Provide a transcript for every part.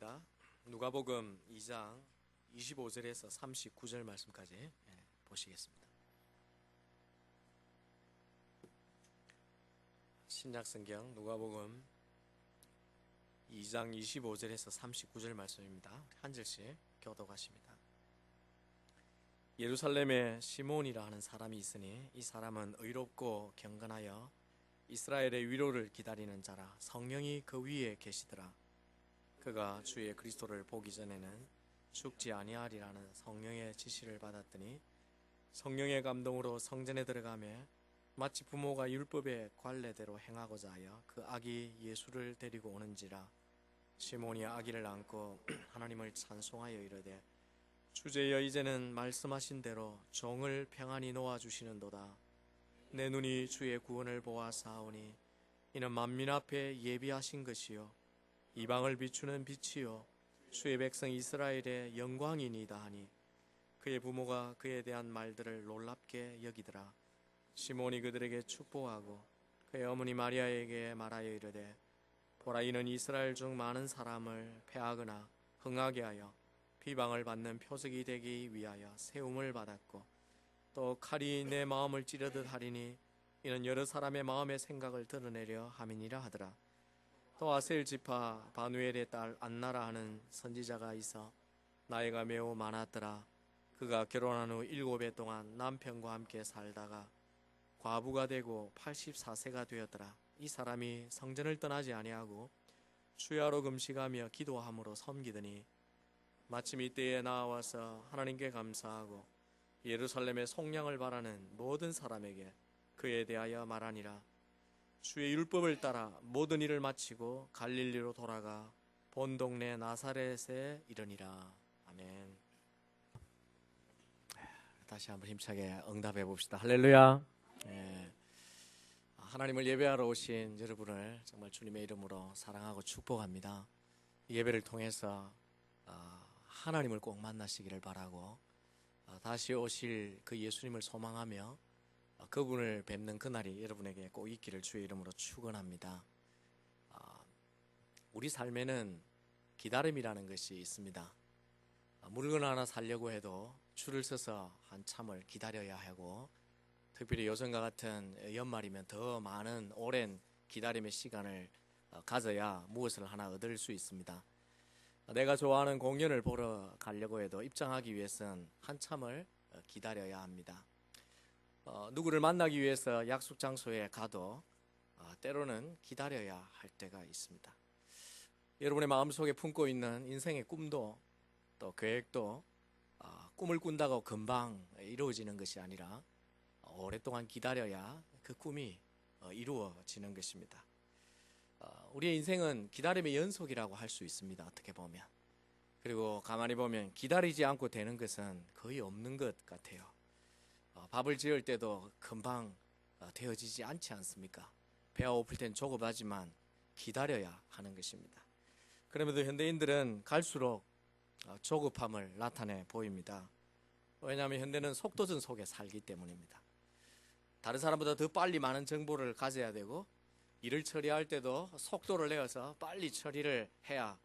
있습니다. 누가복음 2장 25절에서 39절 말씀까지 보시겠습니다. 신약성경 누가복음 2장 25절에서 39절 말씀입니다. 한 절씩 교독하십니다. 예루살렘에 시몬이라 하는 사람이 있으니 이 사람은 의롭고 경건하여 이스라엘의 위로를 기다리는 자라. 성령이 그 위에 계시더라. 그가 주의 그리스도를 보기 전에는 죽지 아니하리라는 성령의 지시를 받았더니 성령의 감동으로 성전에 들어가며 마치 부모가 율법의 관례대로 행하고자 하여 그 아기 예수를 데리고 오는지라. 시몬이 아기를 안고 하나님을 찬송하여 이르되 주제여 이제는 말씀하신 대로 종을 평안히 놓아주시는도다. 내 눈이 주의 구원을 보아사오니 이는 만민 앞에 예비하신 것이요 이방을 비추는 빛이요 주의 백성 이스라엘의 영광이니이다 하니 그의 부모가 그에 대한 말들을 놀랍게 여기더라. 시몬이 그들에게 축복하고 그의 어머니 마리아에게 말하여 이르되 보라, 이는 이스라엘 중 많은 사람을 패하거나 흥하게 하여 비방을 받는 표적이 되기 위하여 세움을 받았고 또 칼이 내 마음을 찌르듯 하리니 이는 여러 사람의 마음의 생각을 드러내려 함이니라 하더라. 또 아셀 지파 바누엘의 딸 안나라 하는 선지자가 있어 나이가 매우 많았더라. 그가 결혼한 후 7해 동안 남편과 함께 살다가 과부가 되고 84세가 되었더라. 이 사람이 성전을 떠나지 아니하고 주야로 금식하며 기도함으로 섬기더니 마침 이때에 나와서 하나님께 감사하고 예루살렘의 속량을 바라는 모든 사람에게 그에 대하여 말하니라. 주의 율법을 따라 모든 일을 마치고 갈릴리로 돌아가 본 동네 나사렛에 이르니라. 아멘. 다시 한번 힘차게 응답해 봅시다. 할렐루야. 하나님을 예배하러 오신 여러분을 정말 주님의 이름으로 사랑하고 축복합니다. 예배를 통해서 하나님을 꼭 만나시기를 바라고 다시 오실 그 예수님을 소망하며 그분을 뵙는 그날이 여러분에게 꼭 있기를 주의 이름으로 축원합니다. 우리 삶에는 기다림이라는 것이 있습니다. 물건 하나 사려고 해도 줄을 서서 한참을 기다려야 하고 특별히 요즘과 같은 연말이면 더 많은 오랜 기다림의 시간을 가져야 무엇을 하나 얻을 수 있습니다. 내가 좋아하는 공연을 보러 가려고 해도 입장하기 위해서는 한참을 기다려야 합니다. 누구를 만나기 위해서 약속 장소에 가도 때로는 기다려야 할 때가 있습니다. 여러분의 마음속에 품고 있는 인생의 꿈도 또 계획도 꿈을 꾼다고 금방 이루어지는 것이 아니라 오랫동안 기다려야 그 꿈이 이루어지는 것입니다. 우리의 인생은 기다림의 연속이라고 할 수 있습니다. 어떻게 보면. 그리고 가만히 보면 기다리지 않고 되는 것은 거의 없는 것 같아요. 밥을 지을 때도 금방 되어지지 않지 않습니까? 배가 고플 땐 조급하지만 기다려야 하는 것입니다. 그럼에도 현대인들은 갈수록 조급함을 나타내 보입니다. 왜냐하면 현대는 속도전 속에 살기 때문입니다. 다른 사람보다 더 빨리 많은 정보를 가져야 되고 일을 처리할 때도 속도를 내어서 빨리 처리를 해야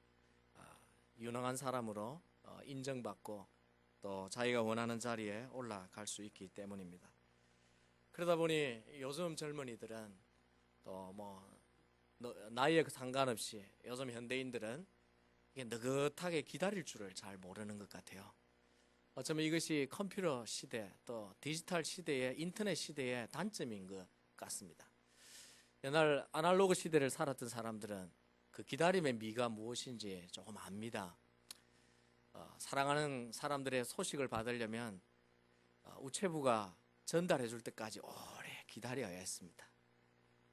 유능한 사람으로 인정받고 또 자기가 원하는 자리에 올라갈 수 있기 때문입니다. 그러다 보니 요즘 젊은이들은 또 나이에 상관없이 요즘 현대인들은 이게 느긋하게 기다릴 줄을 잘 모르는 것 같아요. 어쩌면 이것이 컴퓨터 시대 또 디지털 시대의 인터넷 시대의 단점인 것 같습니다. 옛날 아날로그 시대를 살았던 사람들은 그 기다림의 미가 무엇인지 조금 압니다. 사랑하는 사람들의 소식을 받으려면 우체부가 전달해 줄 때까지 오래 기다려야 했습니다.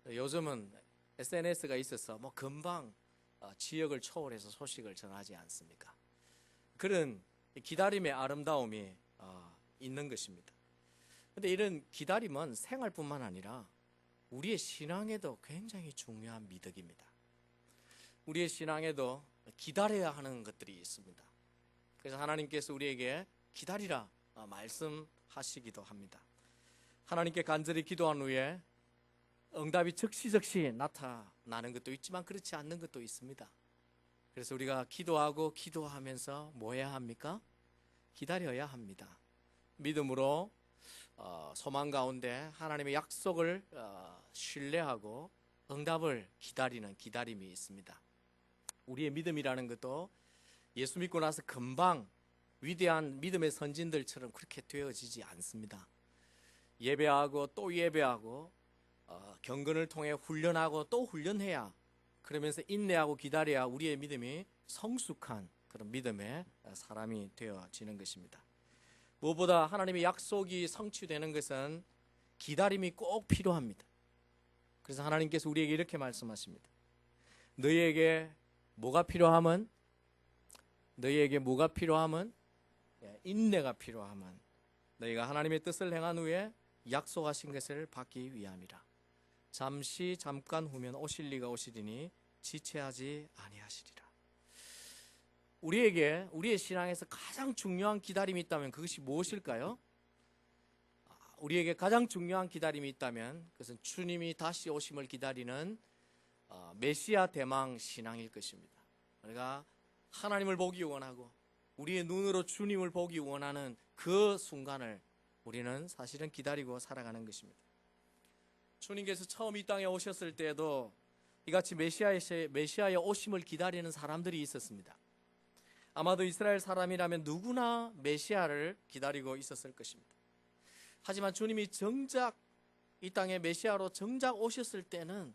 요즘은 SNS가 있어서 금방 지역을 초월해서 소식을 전하지 않습니까? 그런 기다림의 아름다움이 있는 것입니다. 그런데 이런 기다림은 생활뿐만 아니라 우리의 신앙에도 굉장히 중요한 미덕입니다. 우리의 신앙에도 기다려야 하는 것들이 있습니다. 그래서 하나님께서 우리에게 기다리라 말씀하시기도 합니다. 하나님께 간절히 기도한 후에 응답이 즉시 나타나는 것도 있지만 그렇지 않는 것도 있습니다. 그래서 우리가 기도하고 기도하면서 뭐 해야 합니까? 기다려야 합니다. 믿음으로 소망 가운데 하나님의 약속을 신뢰하고 응답을 기다리는 기다림이 있습니다. 우리의 믿음이라는 것도 예수 믿고 나서 금방 위대한 믿음의 선진들처럼 그렇게 되어지지 않습니다. 예배하고 또 예배하고 경건을 통해 훈련하고 또 훈련해야, 그러면서 인내하고 기다려야 우리의 믿음이 성숙한 그런 믿음의 사람이 되어지는 것입니다. 무엇보다 하나님의 약속이 성취되는 것은 기다림이 꼭 필요합니다. 그래서 하나님께서 우리에게 이렇게 말씀하십니다. 너희에게 뭐가 필요함은 인내가 필요함은 너희가 하나님의 뜻을 행한 후에 약속하신 것을 받기 위함이라. 잠깐 후면 오실 이가 오시리니 지체하지 아니하시리라. 우리의 신앙에서 가장 중요한 기다림이 있다면 그것이 무엇일까요? 우리에게 가장 중요한 기다림이 있다면 그것은 주님이 다시 오심을 기다리는 메시아 대망 신앙일 것입니다. 우리가 하나님을 보기 원하고 우리의 눈으로 주님을 보기 원하는 그 순간을 우리는 사실은 기다리고 살아가는 것입니다. 주님께서 처음 이 땅에 오셨을 때에도 이같이 메시아의 오심을 기다리는 사람들이 있었습니다. 아마도 이스라엘 사람이라면 누구나 메시아를 기다리고 있었을 것입니다. 하지만 주님이 정작 이 땅에 메시아로 정작 오셨을 때는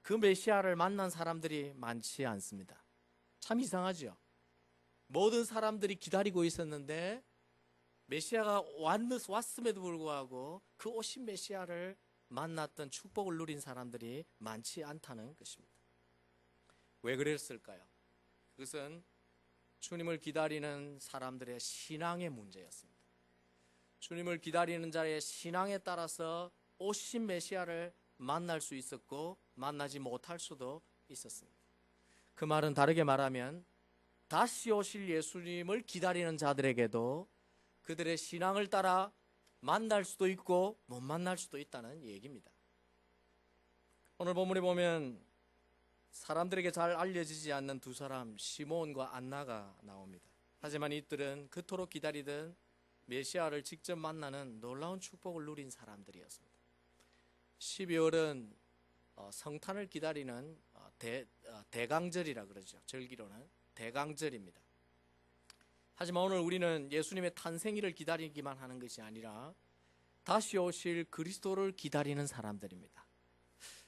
그 메시아를 만난 사람들이 많지 않습니다. 참 이상하죠. 모든 사람들이 기다리고 있었는데 메시아가 왔음에도 불구하고 그 오신 메시아를 만났던 축복을 누린 사람들이 많지 않다는 것입니다. 왜 그랬을까요? 그것은 주님을 기다리는 사람들의 신앙의 문제였습니다. 주님을 기다리는 자의 신앙에 따라서 오신 메시아를 만날 수 있었고 만나지 못할 수도 있었습니다. 그 말은 다르게 말하면 다시 오실 예수님을 기다리는 자들에게도 그들의 신앙을 따라 만날 수도 있고 못 만날 수도 있다는 얘기입니다. 오늘 본문에 보면 사람들에게 잘 알려지지 않는 두 사람 시몬과 안나가 나옵니다. 하지만 이들은 그토록 기다리던 메시아를 직접 만나는 놀라운 축복을 누린 사람들이었습니다. 12월은 성탄을 기다리는 대강절이라 그러죠. 절기로는 대강절입니다. 하지만 오늘 우리는 예수님의 탄생일을 기다리기만 하는 것이 아니라 다시 오실 그리스도를 기다리는 사람들입니다.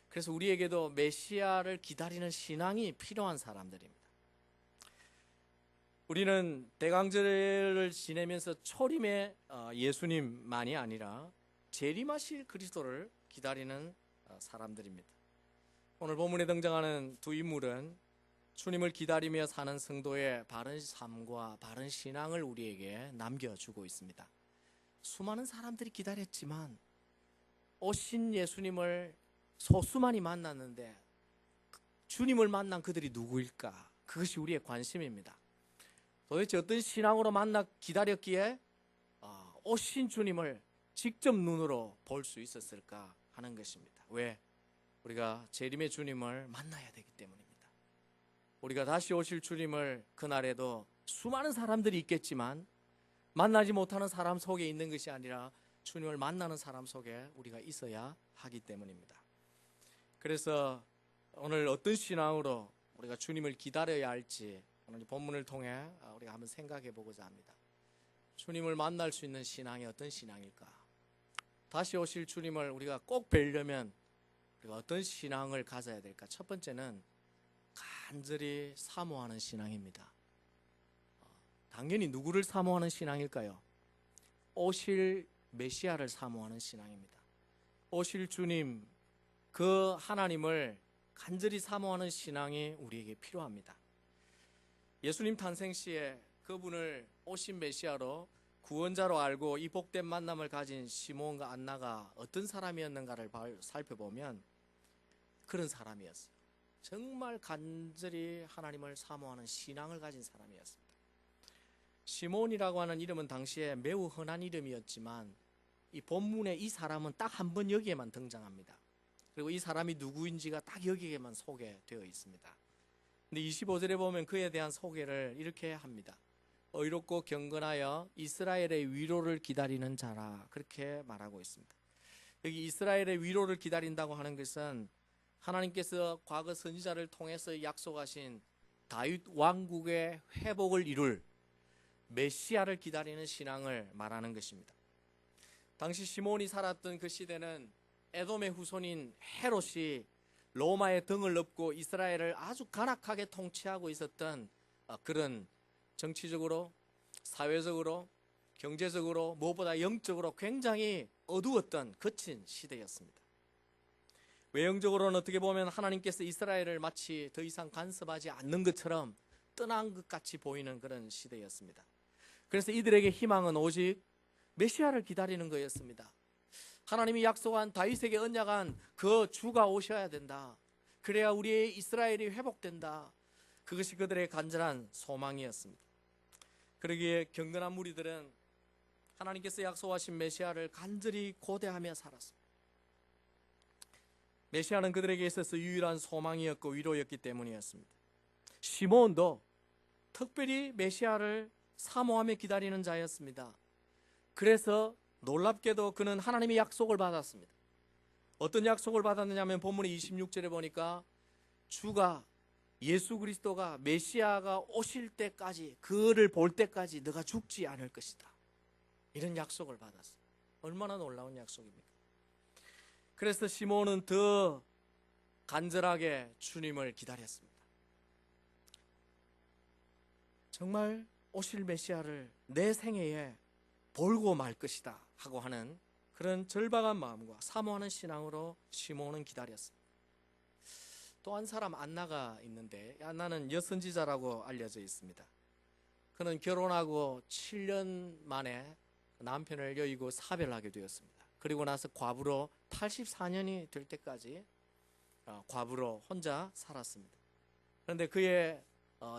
그래서 우리에게도 메시아를 기다리는 신앙이 필요한 사람들입니다. 우리는 대강절을 지내면서 초림의 예수님만이 아니라 재림하실 그리스도를 기다리는 사람들입니다. 오늘 본문에 등장하는 두 인물은 주님을 기다리며 사는 성도의 바른 삶과 바른 신앙을 우리에게 남겨주고 있습니다. 수많은 사람들이 기다렸지만 오신 예수님을 소수만이 만났는데 주님을 만난 그들이 누구일까? 그것이 우리의 관심입니다. 도대체 어떤 신앙으로 기다렸기에 오신 주님을 직접 눈으로 볼 수 있었을까 하는 것입니다. 왜? 우리가 재림의 주님을 만나야 되기 때문입니다. 우리가 다시 오실 주님을 그날에도 수많은 사람들이 있겠지만 만나지 못하는 사람 속에 있는 것이 아니라 주님을 만나는 사람 속에 우리가 있어야 하기 때문입니다. 그래서 오늘 어떤 신앙으로 우리가 주님을 기다려야 할지 오늘 본문을 통해 우리가 한번 생각해 보고자 합니다. 주님을 만날 수 있는 신앙이 어떤 신앙일까? 다시 오실 주님을 우리가 꼭 뵈려면 우리가 어떤 신앙을 가져야 될까? 첫 번째는 간절히 사모하는 신앙입니다. 당연히 누구를 사모하는 신앙일까요? 오실 메시아를 사모하는 신앙입니다. 오실 주님, 그 하나님을 간절히 사모하는 신앙이 우리에게 필요합니다. 예수님 탄생 시에 그분을 오신 메시아로 구원자로 알고 이 복된 만남을 가진 시몬과 안나가 어떤 사람이었는가를 살펴보면 그런 사람이었어요. 정말 간절히 하나님을 사모하는 신앙을 가진 사람이었습니다. 시몬이라고 하는 이름은 당시에 매우 흔한 이름이었지만 이 본문에 이 사람은 딱 한 번 여기에만 등장합니다. 그리고 이 사람이 누구인지가 딱 여기에만 소개되어 있습니다. 근데 25절에 보면 그에 대한 소개를 이렇게 합니다. 의롭고 경건하여 이스라엘의 위로를 기다리는 자라, 그렇게 말하고 있습니다. 여기 이스라엘의 위로를 기다린다고 하는 것은 하나님께서 과거 선지자를 통해서 약속하신 다윗 왕국의 회복을 이룰 메시아를 기다리는 신앙을 말하는 것입니다. 당시 시몬이 살았던 그 시대는 에돔의 후손인 헤롯이 로마의 등을 업고 이스라엘을 아주 간악하게 통치하고 있었던 그런 정치적으로, 사회적으로, 경제적으로, 무엇보다 영적으로 굉장히 어두웠던 거친 시대였습니다. 외형적으로는 어떻게 보면 하나님께서 이스라엘을 마치 더 이상 간섭하지 않는 것처럼 떠난 것 같이 보이는 그런 시대였습니다. 그래서 이들에게 희망은 오직 메시아를 기다리는 거였습니다. 하나님이 약속한 다윗에게 언약한 그 주가 오셔야 된다. 그래야 우리의 이스라엘이 회복된다. 그것이 그들의 간절한 소망이었습니다. 그러기에 경건한 무리들은 하나님께서 약속하신 메시아를 간절히 고대하며 살았습니다. 메시아는 그들에게 있어서 유일한 소망이었고 위로였기 때문이었습니다. 시몬도 특별히 메시아를 사모하며 기다리는 자였습니다. 그래서 놀랍게도 그는 하나님의 약속을 받았습니다. 어떤 약속을 받았느냐 하면 본문의 26절에 보니까 주가, 예수 그리스도가, 메시아가 오실 때까지, 그를 볼 때까지 너가 죽지 않을 것이다, 이런 약속을 받았어요. 얼마나 놀라운 약속입니까? 그래서 시몬은 더 간절하게 주님을 기다렸습니다. 정말 오실 메시아를 내 생애에 볼고 말 것이다 하고 하는 그런 절박한 마음과 사모하는 신앙으로 시몬은 기다렸습니다. 또 한 사람 안나가 있는데, 안나는 여선지자라고 알려져 있습니다. 그는 결혼하고 7년 만에 남편을 여의고 사별하게 되었습니다. 그리고 나서 과부로 84년이 될 때까지 과부로 혼자 살았습니다. 그런데 그의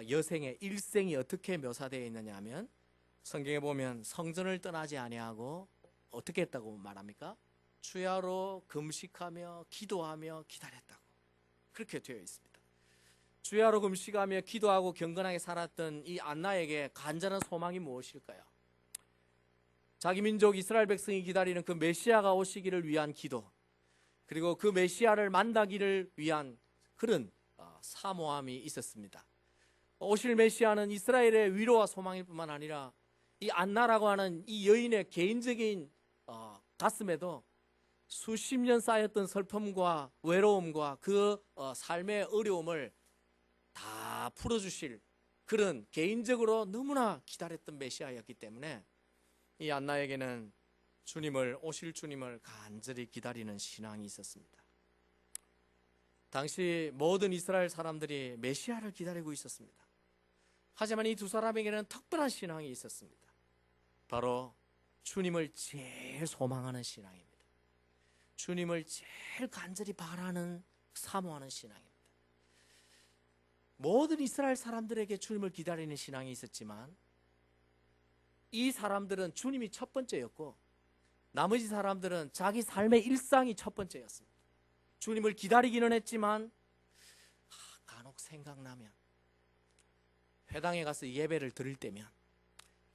여생의 일생이 어떻게 묘사되어 있느냐 하면, 성경에 보면 성전을 떠나지 아니하고 어떻게 했다고 말합니까? 주야로 금식하며 기도하며 기다렸다고, 그렇게 되어 있습니다. 주야로 금식하며 기도하고 경건하게 살았던 이 안나에게 간절한 소망이 무엇일까요? 자기 민족 이스라엘 백성이 기다리는 그 메시아가 오시기를 위한 기도, 그리고 그 메시아를 만나기를 위한 그런 사모함이 있었습니다. 오실 메시아는 이스라엘의 위로와 소망일 뿐만 아니라 이 안나라고 하는 이 여인의 개인적인 가슴에도 수십 년 쌓였던 슬픔과 외로움과 그 삶의 어려움을 다 풀어주실 그런 개인적으로 너무나 기다렸던 메시아였기 때문에 이 안나에게는 오실 주님을 간절히 기다리는 신앙이 있었습니다. 당시 모든 이스라엘 사람들이 메시아를 기다리고 있었습니다. 하지만 이 두 사람에게는 특별한 신앙이 있었습니다. 바로 주님을 제일 소망하는 신앙입니다. 주님을 제일 간절히 바라는, 사모하는 신앙입니다. 모든 이스라엘 사람들에게 주님을 기다리는 신앙이 있었지만 이 사람들은 주님이 첫 번째였고 나머지 사람들은 자기 삶의 일상이 첫 번째였습니다. 주님을 기다리기는 했지만 간혹 생각나면, 회당에 가서 예배를 드릴 때면,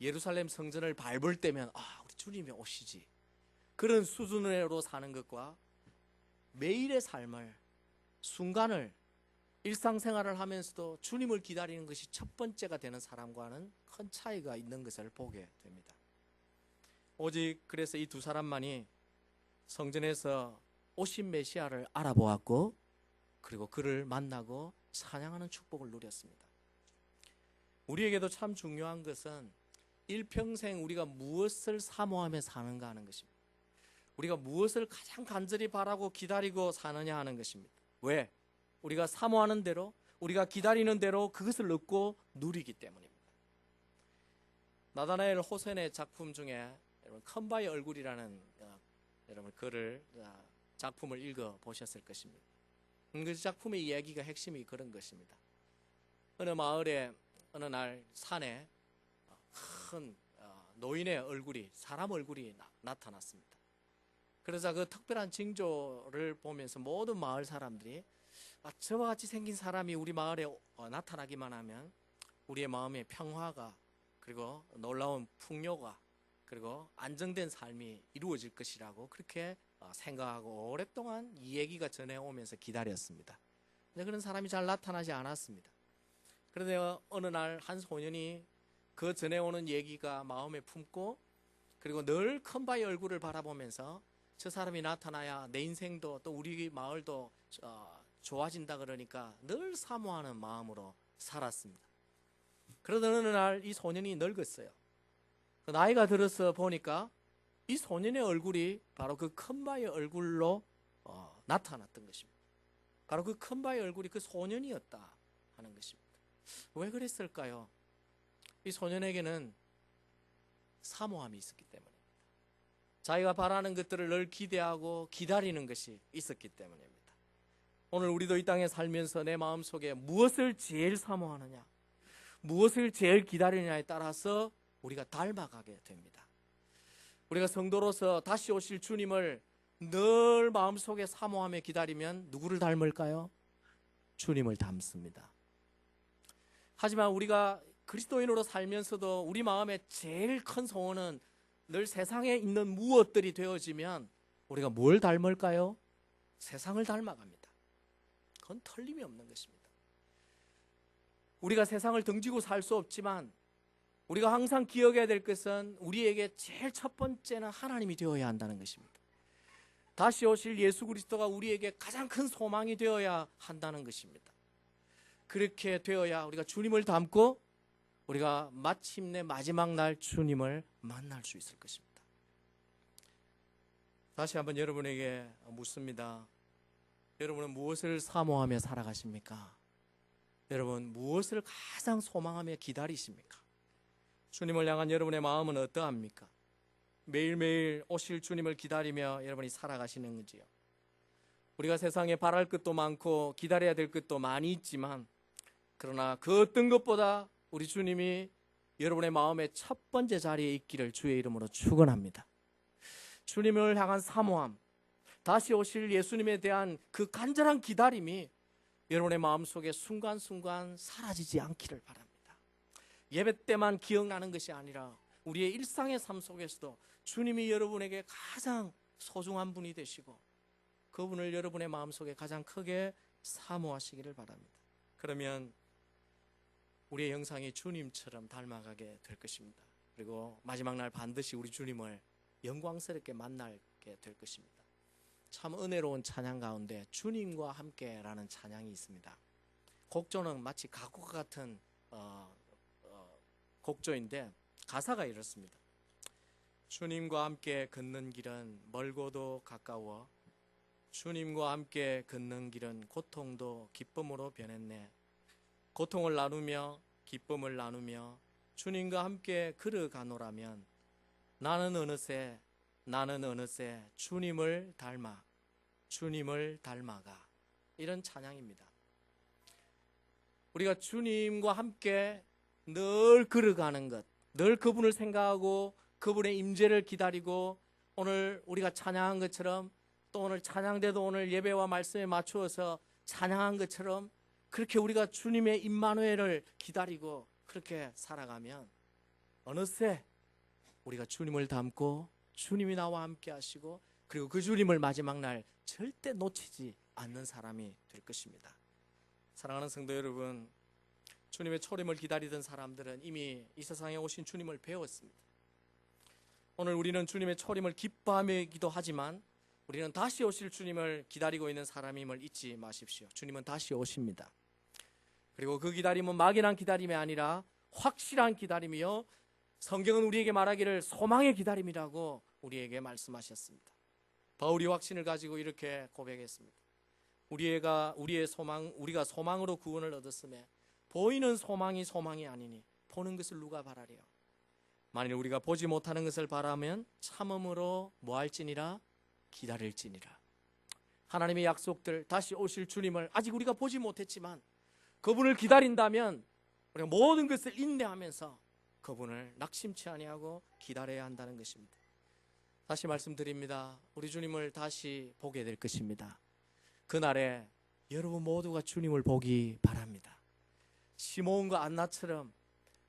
예루살렘 성전을 밟을 때면 우리 주님이 오시지, 그런 수준으로 사는 것과 매일의 삶을, 순간을, 일상생활을 하면서도 주님을 기다리는 것이 첫 번째가 되는 사람과는 큰 차이가 있는 것을 보게 됩니다. 오직 그래서 이 두 사람만이 성전에서 오신 메시아를 알아보았고, 그리고 그를 만나고 찬양하는 축복을 누렸습니다. 우리에게도 참 중요한 것은 일평생 우리가 무엇을 사모하며 사는가 하는 것입니다. 우리가 무엇을 가장 간절히 바라고 기다리고 사느냐 하는 것입니다. 왜? 우리가 사모하는 대로, 우리가 기다리는 대로 그것을 얻고 누리기 때문입니다. 나다나엘 호센의 작품 중에 여러분 컴바의 얼굴이라는 여러분 작품을 읽어 보셨을 것입니다. 그 작품의 이야기가 핵심이 그런 것입니다. 어느 마을에 어느 날 산에 큰 노인의 얼굴이, 사람 얼굴이 나타났습니다. 그러자 그 특별한 징조를 보면서 모든 마을 사람들이 저와 같이 생긴 사람이 우리 마을에 나타나기만 하면 우리의 마음에 평화가, 그리고 놀라운 풍요가, 그리고 안정된 삶이 이루어질 것이라고 그렇게 생각하고 오랫동안 이 얘기가 전해오면서 기다렸습니다. 근데 그런 사람이 잘 나타나지 않았습니다. 그런데 어느 날 한 소년이 그 전해오는 얘기가 마음에 품고, 그리고 늘 큰 바의 얼굴을 바라보면서 저 사람이 나타나야 내 인생도 또 우리 마을도 좋아진다 그러니까 늘 사모하는 마음으로 살았습니다. 그러던 어느 날 이 소년이 늙었어요. 나이가 들어서 보니까 이 소년의 얼굴이 바로 그 큰 바의 얼굴로 나타났던 것입니다. 바로 그 큰 바의 얼굴이 그 소년이었다 하는 것입니다. 왜 그랬을까요? 이 소년에게는 사모함이 있었기 때문입니다. 자기가 바라는 것들을 늘 기대하고 기다리는 것이 있었기 때문입니다. 오늘 우리도 이 땅에 살면서 내 마음속에 무엇을 제일 사모하느냐, 무엇을 제일 기다리느냐에 따라서 우리가 닮아가게 됩니다. 우리가 성도로서 다시 오실 주님을 늘 마음속에 사모하며 기다리면 누구를 닮을까요? 주님을 닮습니다. 하지만 우리가 그리스도인으로 살면서도 우리 마음에 제일 큰 소원은 늘 세상에 있는 무엇들이 되어지면 우리가 뭘 닮을까요? 세상을 닮아갑니다. 그건 틀림이 없는 것입니다. 우리가 세상을 등지고 살 수 없지만 우리가 항상 기억해야 될 것은 우리에게 제일 첫 번째는 하나님이 되어야 한다는 것입니다. 다시 오실 예수 그리스도가 우리에게 가장 큰 소망이 되어야 한다는 것입니다. 그렇게 되어야 우리가 주님을 닮고 우리가 마침내 마지막 날 주님을 만날 수 있을 것입니다. 다시 한번 여러분에게 묻습니다. 여러분은 무엇을 사모하며 살아가십니까? 여러분 무엇을 가장 소망하며 기다리십니까? 주님을 향한 여러분의 마음은 어떠합니까? 매일매일 오실 주님을 기다리며 여러분이 살아가시는지요? 우리가 세상에 바랄 것도 많고 기다려야 될 것도 많이 있지만, 그러나 그 어떤 것보다 우리 주님이 여러분의 마음의 첫 번째 자리에 있기를 주의 이름으로 축원합니다. 주님을 향한 사모함, 다시 오실 예수님에 대한 그 간절한 기다림이 여러분의 마음속에 순간순간 사라지지 않기를 바랍니다. 예배 때만 기억나는 것이 아니라 우리의 일상의 삶 속에서도 주님이 여러분에게 가장 소중한 분이 되시고 그분을 여러분의 마음속에 가장 크게 사모하시기를 바랍니다. 그러면 우리의 형상이 주님처럼 닮아가게 될 것입니다. 그리고 마지막 날 반드시 우리 주님을 영광스럽게 만나게 될 것입니다. 참 은혜로운 찬양 가운데 주님과 함께라는 찬양이 있습니다. 곡조는 마치 가곡과 같은 곡조인데 가사가 이렇습니다. 주님과 함께 걷는 길은 멀고도 가까워 주님과 함께 걷는 길은 고통도 기쁨으로 변했네. 고통을 나누며 기쁨을 나누며 주님과 함께 걸어가노라면 나는 어느새 주님을 닮아가. 이런 찬양입니다. 우리가 주님과 함께 늘 걸어가는 것, 늘 그분을 생각하고 그분의 임재를 기다리고, 오늘 우리가 찬양한 것처럼 또 오늘 찬양대도 오늘 예배와 말씀에 맞추어서 찬양한 것처럼 그렇게 우리가 주님의 임마누엘을 기다리고 그렇게 살아가면 어느새 우리가 주님을 닮고 주님이 나와 함께 하시고, 그리고 그 주님을 마지막 날 절대 놓치지 않는 사람이 될 것입니다. 사랑하는 성도 여러분, 주님의 초림을 기다리던 사람들은 이미 이 세상에 오신 주님을 배웠습니다. 오늘 우리는 주님의 초림을 기뻐하기도 하지만 우리는 다시 오실 주님을 기다리고 있는 사람임을 잊지 마십시오. 주님은 다시 오십니다. 그리고 그 기다림은 막연한 기다림이 아니라 확실한 기다림이요, 성경은 우리에게 말하기를 소망의 기다림이라고 우리에게 말씀하셨습니다. 바울이 확신을 가지고 이렇게 고백했습니다. 우리가 소망으로 구원을 얻었음에 보이는 소망이 소망이 아니니 보는 것을 누가 바라리요. 만일 우리가 보지 못하는 것을 바라면 참음으로 뭐할지니라 기다릴지니라. 하나님의 약속들, 다시 오실 주님을 아직 우리가 보지 못했지만 그분을 기다린다면 우리가 모든 것을 인내하면서 그분을 낙심치 아니하고 기다려야 한다는 것입니다. 다시 말씀드립니다. 우리 주님을 다시 보게 될 것입니다. 그날에 여러분 모두가 주님을 보기 바랍니다. 시몬과 안나처럼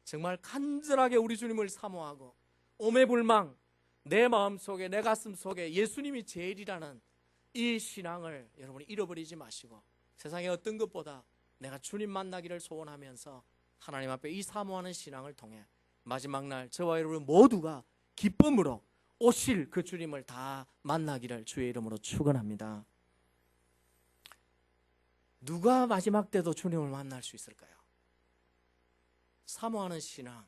정말 간절하게 우리 주님을 사모하고 오매불망 내 마음속에 내 가슴속에 예수님이 제일이라는 이 신앙을 여러분이 잃어버리지 마시고 세상의 어떤 것보다 내가 주님 만나기를 소원하면서 하나님 앞에 이 사모하는 신앙을 통해 마지막 날 저와 여러분 모두가 기쁨으로 오실 그 주님을 다 만나기를 주의 이름으로 축원합니다. 누가 마지막 때도 주님을 만날 수 있을까요? 사모하는 신앙과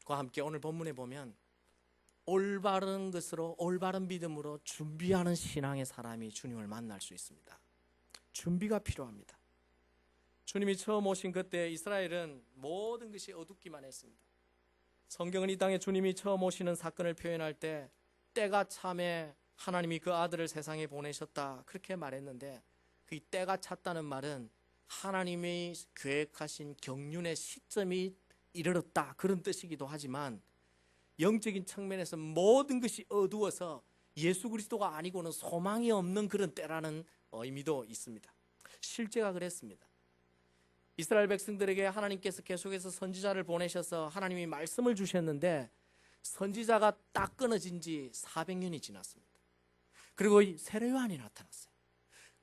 함께 오늘 본문에 보면 올바른 것으로 올바른 믿음으로 준비하는 신앙의 사람이 주님을 만날 수 있습니다. 준비가 필요합니다. 주님이 처음 오신 그때 이스라엘은 모든 것이 어둡기만 했습니다. 성경은 이 땅에 주님이 처음 오시는 사건을 표현할 때 때가 참에 하나님이 그 아들을 세상에 보내셨다 그렇게 말했는데 그 때가 찼다는 말은 하나님이 계획하신 경륜의 시점이 이르렀다 그런 뜻이기도 하지만 영적인 측면에서 모든 것이 어두워서 예수 그리스도가 아니고는 소망이 없는 그런 때라는 의미도 있습니다. 실제가 그랬습니다. 이스라엘 백성들에게 하나님께서 계속해서 선지자를 보내셔서 하나님이 말씀을 주셨는데 선지자가 딱 끊어진 지 400년이 지났습니다. 그리고 세례 요한이 나타났어요.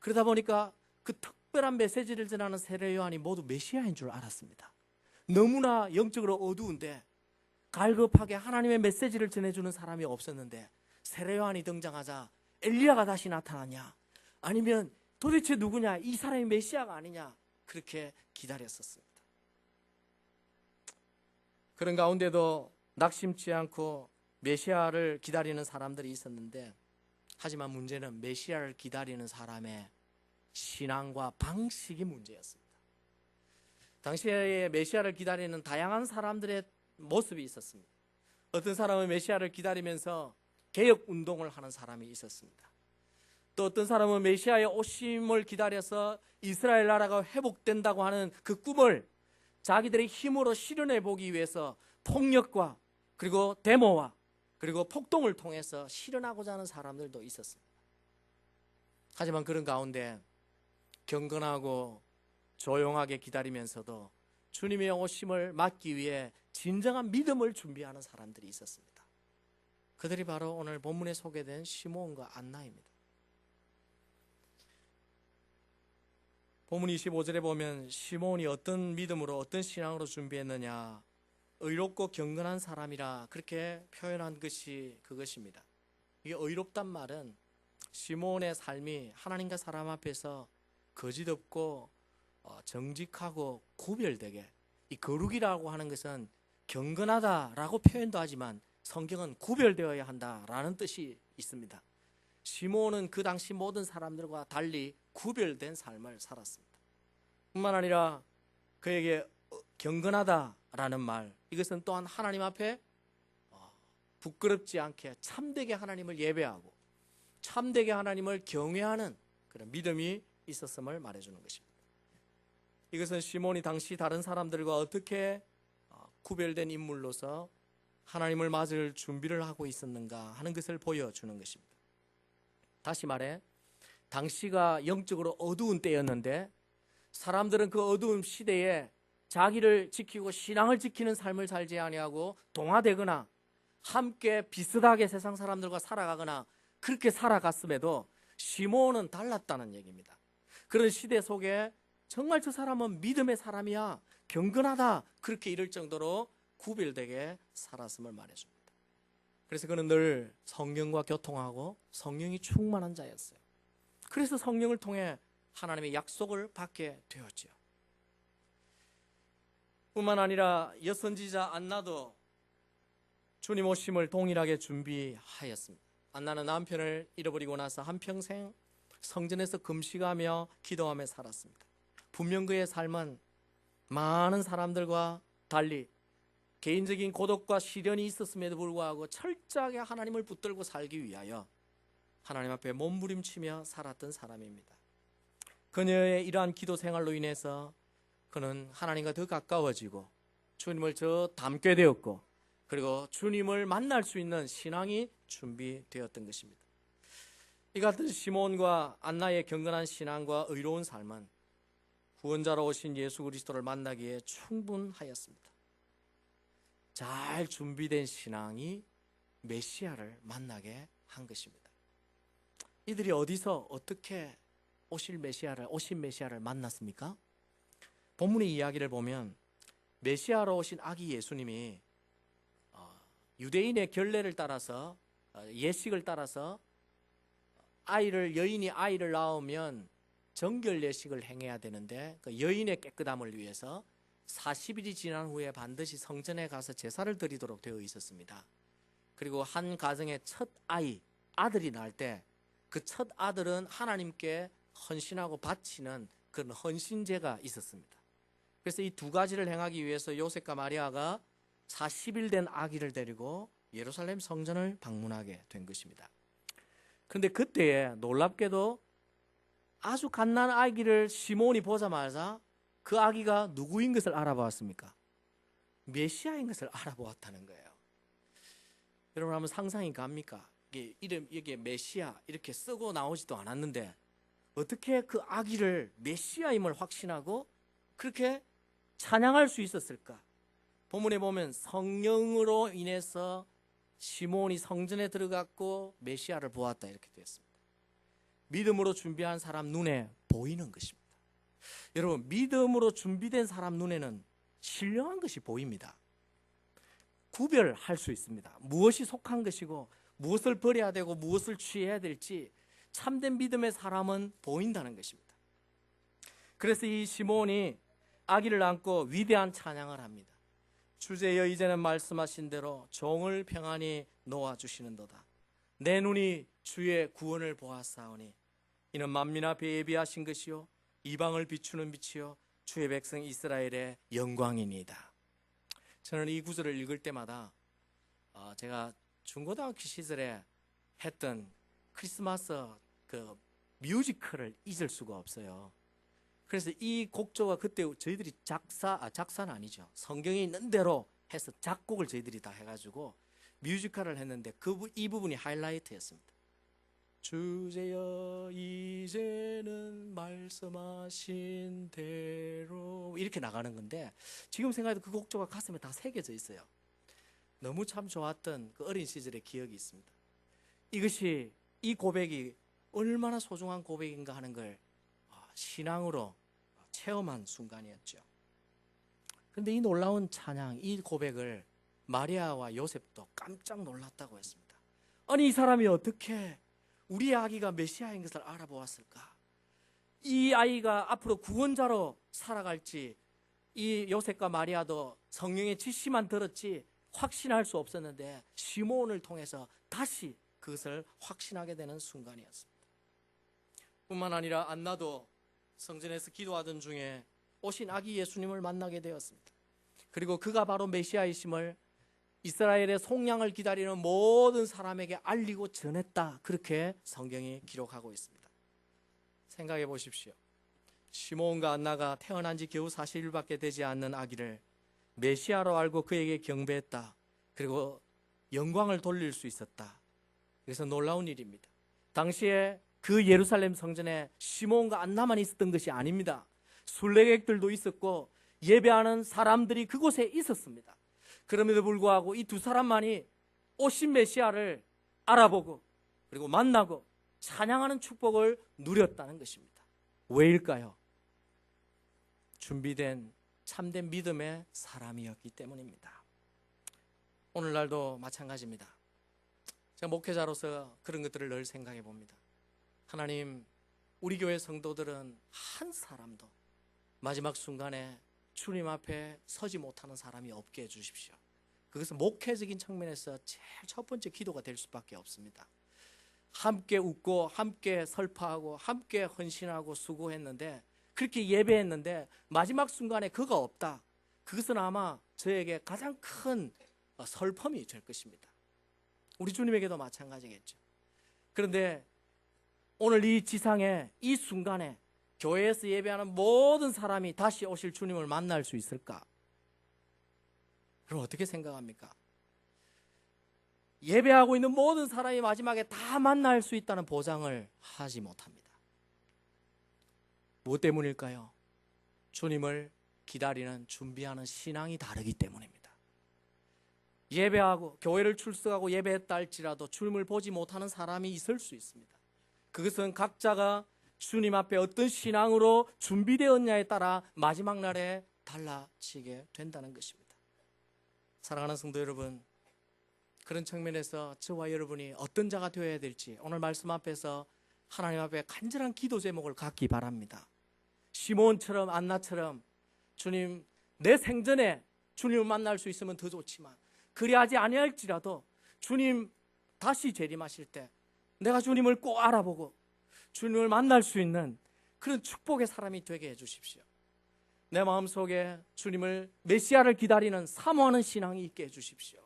그러다 보니까 그 특별한 메시지를 전하는 세례 요한이 모두 메시아인 줄 알았습니다. 너무나 영적으로 어두운데 갈급하게 하나님의 메시지를 전해주는 사람이 없었는데 세례 요한이 등장하자 엘리야가 다시 나타나냐 아니면 도대체 누구냐 이 사람이 메시아가 아니냐 그렇게 기다렸었습니다. 그런 가운데도 낙심치 않고 메시아를 기다리는 사람들이 있었는데 하지만 문제는 메시아를 기다리는 사람의 신앙과 방식이 문제였습니다. 당시에 메시아를 기다리는 다양한 사람들의 모습이 있었습니다. 어떤 사람은 메시아를 기다리면서 개혁운동을 하는 사람이 있었습니다. 또 어떤 사람은 메시아의 오심을 기다려서 이스라엘 나라가 회복된다고 하는 그 꿈을 자기들의 힘으로 실현해 보기 위해서 폭력과 그리고 데모와 그리고 폭동을 통해서 실현하고자 하는 사람들도 있었습니다. 하지만 그런 가운데 경건하고 조용하게 기다리면서도 주님의 오심을 맞기 위해 진정한 믿음을 준비하는 사람들이 있었습니다. 그들이 바로 오늘 본문에 소개된 시몬과 안나입니다. 본문 25절에 보면 시몬이 어떤 믿음으로 어떤 신앙으로 준비했느냐 의롭고 경건한 사람이라 그렇게 표현한 것이 그것입니다. 이게 의롭단 말은 시몬의 삶이 하나님과 사람 앞에서 거짓 없고 정직하고 구별되게 이 거룩이라고 하는 것은 경건하다라고 표현도 하지만 성경은 구별되어야 한다라는 뜻이 있습니다. 시몬은 그 당시 모든 사람들과 달리 구별된 삶을 살았습니다. 뿐만 아니라 그에게 경건하다라는 말 이것은 또한 하나님 앞에 부끄럽지 않게 참되게 하나님을 예배하고 참되게 하나님을 경외하는 그런 믿음이 있었음을 말해주는 것입니다. 이것은 시몬이 당시 다른 사람들과 어떻게 구별된 인물로서 하나님을 맞을 준비를 하고 있었는가 하는 것을 보여주는 것입니다. 다시 말해 당시가 영적으로 어두운 때였는데 사람들은 그 어두운 시대에 자기를 지키고 신앙을 지키는 삶을 살지 아니하고 동화되거나 함께 비슷하게 세상 사람들과 살아가거나 그렇게 살아갔음에도 시몬은 달랐다는 얘기입니다. 그런 시대 속에 정말 저 사람은 믿음의 사람이야 경건하다 그렇게 이럴 정도로 구별되게 살았음을 말해줍니다. 그래서 그는 늘 성령과 교통하고 성령이 충만한 자였어요. 그래서 성령을 통해 하나님의 약속을 받게 되었죠. 뿐만 아니라 여선지자 안나도 주님 오심을 동일하게 준비하였습니다. 안나는 남편을 잃어버리고 나서 한평생 성전에서 금식하며 기도하며 살았습니다. 분명 그의 삶은 많은 사람들과 달리 개인적인 고독과 시련이 있었음에도 불구하고 철저하게 하나님을 붙들고 살기 위하여 하나님 앞에 몸부림치며 살았던 사람입니다. 그녀의 이러한 기도 생활로 인해서 그는 하나님과 더 가까워지고 주님을 더 닮게 되었고 그리고 주님을 만날 수 있는 신앙이 준비되었던 것입니다. 이 같은 시몬과 안나의 경건한 신앙과 의로운 삶은 구원자로 오신 예수 그리스도를 만나기에 충분하였습니다. 잘 준비된 신앙이 메시아를 만나게 한 것입니다. 이들이 어디서 어떻게 오신 메시아를 만났습니까? 본문의 이야기를 보면 메시아로 오신 아기 예수님이 유대인의 결례를 따라서 예식을 따라서 여인이 아이를 낳으면 정결 예식을 행해야 되는데 그 여인의 깨끗함을 위해서 40일이 지난 후에 반드시 성전에 가서 제사를 드리도록 되어 있었습니다. 그리고 한 가정의 첫 아들이 날 때 그 첫 아들은 하나님께 헌신하고 바치는 그런 헌신제가 있었습니다. 그래서 이 두 가지를 행하기 위해서 요셉과 마리아가 40일 된 아기를 데리고 예루살렘 성전을 방문하게 된 것입니다. 그런데 그때에 놀랍게도 아주 갓난 아기를 시몬이 보자마자 그 아기가 누구인 것을 알아보았습니까? 메시아인 것을 알아보았다는 거예요. 여러분 한번 상상이 갑니까? 이게 메시아 이렇게 쓰고 나오지도 않았는데 어떻게 그 아기를 메시아임을 확신하고 그렇게 찬양할 수 있었을까? 본문에 보면 성령으로 인해서 시몬이 성전에 들어갔고 메시아를 보았다 이렇게 되어 있습니다. 믿음으로 준비한 사람 눈에 보이는 것입니다. 여러분 믿음으로 준비된 사람 눈에는 신령한 것이 보입니다. 구별할 수 있습니다. 무엇이 속한 것이고 무엇을 버려야 되고 무엇을 취해야 될지 참된 믿음의 사람은 보인다는 것입니다. 그래서 이 시몬이 아기를 안고 위대한 찬양을 합니다. 주제여 이제는 말씀하신 대로 종을 평안히 놓아주시는도다. 내 눈이 주의 구원을 보았사오니 이는 만민 앞에 예비하신 것이요 이방을 비추는 빛이요 주의 백성 이스라엘의 영광이니이다. 저는 이 구절을 읽을 때마다 제가 중고등학교 시절에 했던 크리스마스 그 뮤지컬을 잊을 수가 없어요. 그래서 이 곡조가 그때 저희들이 작사는 아니죠. 성경에 있는 대로 해서 작곡을 저희들이 다 해가지고 뮤지컬을 했는데 이 부분이 하이라이트였습니다. 주제여 이제는 말씀하신 대로 이렇게 나가는 건데 지금 생각해도 그 곡조가 가슴에 다 새겨져 있어요. 너무 참 좋았던 그 어린 시절의 기억이 있습니다. 이 고백이 얼마나 소중한 고백인가 하는 걸 신앙으로 체험한 순간이었죠. 그런데 이 놀라운 찬양, 이 고백을 마리아와 요셉도 깜짝 놀랐다고 했습니다. 아니 이 사람이 어떻게 우리 아기가 메시아인 것을 알아보았을까? 이 아이가 앞으로 구원자로 살아갈지 이 요셉과 마리아도 성령의 지시만 들었지 확신할 수 없었는데 시몬을 통해서 다시 그것을 확신하게 되는 순간이었습니다. 뿐만 아니라 안나도 성전에서 기도하던 중에 오신 아기 예수님을 만나게 되었습니다. 그리고 그가 바로 메시아이심을 이스라엘의 속량을 기다리는 모든 사람에게 알리고 전했다. 그렇게 성경이 기록하고 있습니다. 생각해 보십시오. 시몬과 안나가 태어난 지 겨우 40일밖에 되지 않는 아기를 메시아로 알고 그에게 경배했다. 그리고 영광을 돌릴 수 있었다. 그래서 놀라운 일입니다. 당시에 그 예루살렘 성전에 시몬과 안나만 있었던 것이 아닙니다. 순례객들도 있었고 예배하는 사람들이 그곳에 있었습니다. 그럼에도 불구하고 이 두 사람만이 오신 메시아를 알아보고 그리고 만나고 찬양하는 축복을 누렸다는 것입니다. 왜일까요? 준비된 참된 믿음의 사람이었기 때문입니다. 오늘날도 마찬가지입니다. 제가 목회자로서 그런 것들을 늘 생각해 봅니다. 하나님, 우리 교회 성도들은 한 사람도 마지막 순간에 주님 앞에 서지 못하는 사람이 없게 해주십시오. 그것은 목회적인 측면에서 제일 첫 번째 기도가 될 수밖에 없습니다. 함께 웃고 함께 설파하고 함께 헌신하고 수고했는데 그렇게 예배했는데 마지막 순간에 그가 없다. 그것은 아마 저에게 가장 큰 슬픔이 될 것입니다. 우리 주님에게도 마찬가지겠죠. 그런데 오늘 이 지상에 이 순간에 교회에서 예배하는 모든 사람이 다시 오실 주님을 만날 수 있을까? 그럼 어떻게 생각합니까? 예배하고 있는 모든 사람이 마지막에 다 만날 수 있다는 보장을 하지 못합니다. 무엇 때문일까요? 주님을 기다리는 준비하는 신앙이 다르기 때문입니다. 예배하고 교회를 출석하고 예배했다 할지라도 주님을 보지 못하는 사람이 있을 수 있습니다. 그것은 각자가 주님 앞에 어떤 신앙으로 준비되었냐에 따라 마지막 날에 달라지게 된다는 것입니다. 사랑하는 성도 여러분, 그런 측면에서 저와 여러분이 어떤 자가 되어야 될지 오늘 말씀 앞에서 하나님 앞에 간절한 기도 제목을 갖기 바랍니다. 시몬처럼 안나처럼 주님, 내 생전에 주님을 만날 수 있으면 더 좋지만 그리하지 아니할지라도 주님 다시 재림하실 때 내가 주님을 꼭 알아보고 주님을 만날 수 있는 그런 축복의 사람이 되게 해주십시오. 내 마음속에 주님을 메시아를 기다리는 사모하는 신앙이 있게 해주십시오.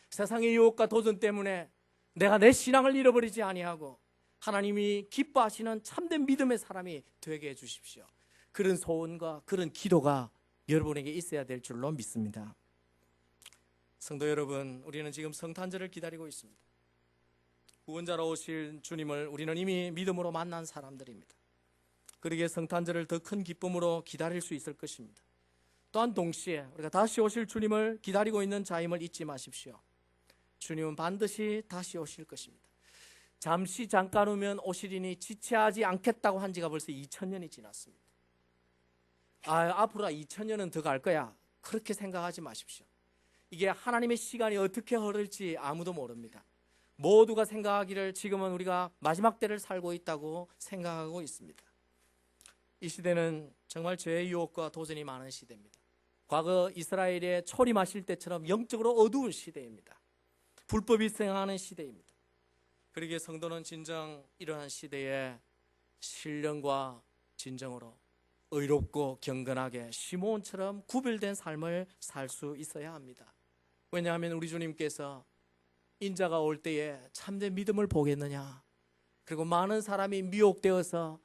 세상의 유혹과 도전 때문에 내가 내 신앙을 잃어버리지 아니하고 하나님이 기뻐하시는 참된 믿음의 사람이 되게 해주십시오. 그런 소원과 그런 기도가 여러분에게 있어야 될 줄로 믿습니다. 성도 여러분, 우리는 지금 성탄절을 기다리고 있습니다. 구원자로 오실 주님을 우리는 이미 믿음으로 만난 사람들입니다. 그러기에 성탄절을 더 큰 기쁨으로 기다릴 수 있을 것입니다. 또한 동시에 우리가 다시 오실 주님을 기다리고 있는 자임을 잊지 마십시오. 주님은 반드시 다시 오실 것입니다. 잠시 잠깐 오면 오시리니 지체하지 않겠다고 한 지가 벌써 2000년이 지났습니다. 앞으로 2000년은 더 갈 거야, 그렇게 생각하지 마십시오. 이게 하나님의 시간이 어떻게 흐를지 아무도 모릅니다. 모두가 생각하기를 지금은 우리가 마지막 때를 살고 있다고 생각하고 있습니다. 이 시대는 정말 죄의 유혹과 도전이 많은 시대입니다. 과거 이스라엘의 초림하실 때처럼 영적으로 어두운 시대입니다. 불법이 생하는 시대입니다. 그러기에 성도는 진정 이러한 시대에 신령과 진정으로 의롭고 경건하게 시몬처럼 구별된 삶을 살 수 있어야 합니다. 왜냐하면 우리 주님께서 인자가 올 때에 참된 믿음을 보겠느냐, 그리고 많은 사람이 미혹되어서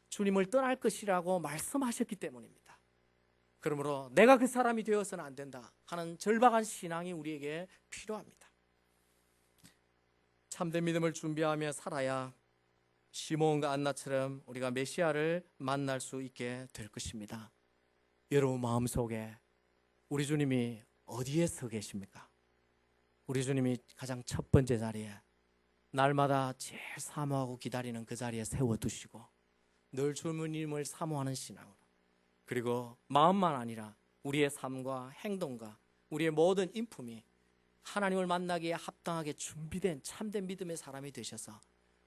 주님을 떠날 것이라고 말씀하셨기 때문입니다. 그러므로 내가 그 사람이 되어서는 안 된다 하는 절박한 신앙이 우리에게 필요합니다. 참된 믿음을 준비하며 살아야 시몬과 안나처럼 우리가 메시아를 만날 수 있게 될 것입니다. 여러분 마음속에 우리 주님이 어디에 서 계십니까? 우리 주님이 가장 첫 번째 자리에, 날마다 제일 사모하고 기다리는 그 자리에 세워두시고 늘 주님을 사모하는 신앙으로, 그리고 마음만 아니라 우리의 삶과 행동과 우리의 모든 인품이 하나님을 만나기에 합당하게 준비된 참된 믿음의 사람이 되셔서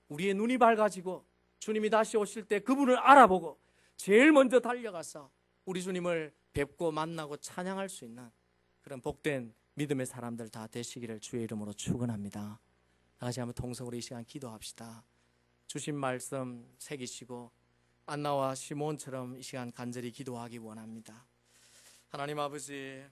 우리의 눈이 밝아지고 주님이 다시 오실 때 그분을 알아보고 제일 먼저 달려가서 우리 주님을 뵙고 만나고 찬양할 수 있는 그런 복된 믿음의 사람들 다 되시기를 주의 이름으로 축원합니다. 다시 한번 통성으로 이 시간 기도합시다. 주신 말씀 새기시고 안나와 시몬처럼 이 시간 간절히 기도하기 원합니다. 하나님 아버지,